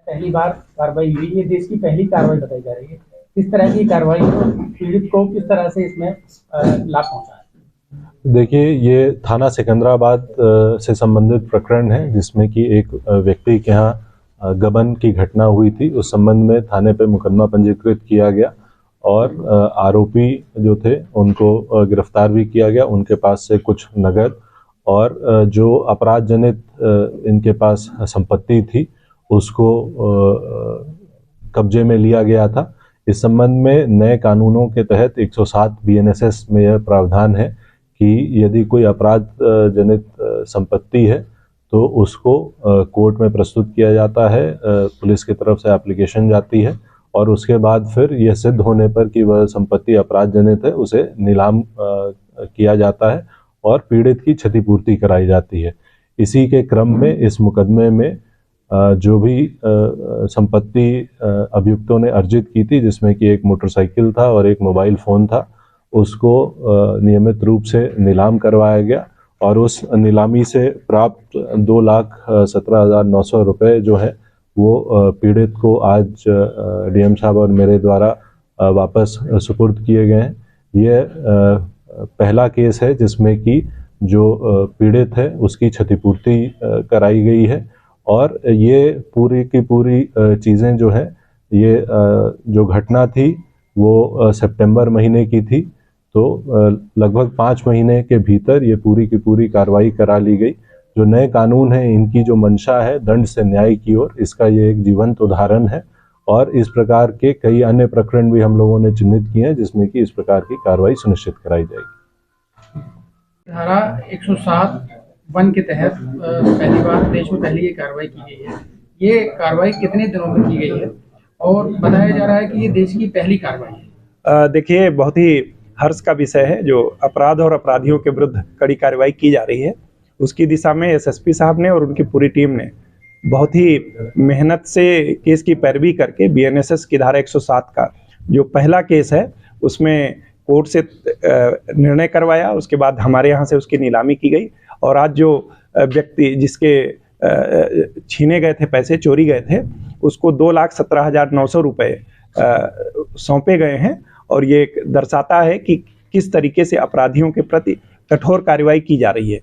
पहली बार कार्रवाई हुई, ये देश की पहली कार्रवाई बताई जा रही है। किस तरह की कार्रवाई हो, पीड़ित को किस तरह से इसमें लाभ पहुंचा है? देखिए, ये थाना सिकंदराबाद से संबंधित प्रकरण है, जिसमें कि एक व्यक्ति के यहाँ गबन की घटना हुई थी। उस संबंध में थाने पे मुकदमा पंजीकृत किया गया और आरोपी जो थे उनको गिरफ्तार भी किया गया। उनके पास से कुछ नगद और जो अपराध जनित इनके पास संपत्ति थी उसको कब्जे में लिया गया था। इस संबंध में नए कानूनों के तहत 107 बीएनएसएस में यह प्रावधान है कि यदि कोई अपराध जनित संपत्ति है तो उसको कोर्ट में प्रस्तुत किया जाता है, पुलिस की तरफ से एप्लीकेशन जाती है और उसके बाद फिर यह सिद्ध होने पर कि वह संपत्ति अपराध जनित है उसे नीलाम किया जाता है और पीड़ित की क्षतिपूर्ति कराई जाती है। इसी के क्रम में इस मुकदमे में जो भी संपत्ति अभियुक्तों ने अर्जित की थी, जिसमें कि एक मोटरसाइकिल था और एक मोबाइल फ़ोन था, उसको नियमित रूप से नीलाम करवाया गया और उस नीलामी से प्राप्त 2,17,900 रुपये जो है वो पीड़ित को आज डीएम साहब और मेरे द्वारा वापस सुपुर्द किए गए हैं। ये पहला केस है जिसमें कि जो पीड़ित है उसकी क्षतिपूर्ति कराई गई है और ये पूरी की पूरी चीज़ें जो हैं, ये जो घटना थी वो सितंबर महीने की थी। तो लगभग 5 महीने के भीतर ये पूरी की पूरी कार्रवाई करा ली गई। जो नए कानून है इनकी जो मंशा है दंड से न्याय की ओर, इसका ये एक जीवंत उदाहरण है और इस प्रकार के कई अन्य प्रकरण भी हम लोगों ने चिन्हित किए हैं जिसमें कि इस प्रकार की कार्रवाई सुनिश्चित कराई जाएगी। धारा 107(1) के तहत पहली बार देश में पहली ये कार्रवाई की गई है। ये कार्रवाई कितने दिनों में की गई है और बताया जा रहा है कि ये देश की पहली कार्रवाई है? देखिए, बहुत ही हर्ष का विषय है जो अपराध और अपराधियों के विरुद्ध कड़ी कार्रवाई की जा रही है। उसकी दिशा में एसएसपी साहब ने और उनकी पूरी टीम ने बहुत ही मेहनत से केस की पैरवी करके बीएनएसएस की धारा 107 का जो पहला केस है उसमें कोर्ट से निर्णय करवाया। उसके बाद हमारे यहाँ से उसकी नीलामी की गई और आज जो व्यक्ति जिसके छीने गए थे, पैसे चोरी गए थे, उसको 2,17,900 रुपये सौंपे गए हैं और ये दर्शाता है कि किस तरीके से अपराधियों के प्रति कठोर कार्रवाई की जा रही है।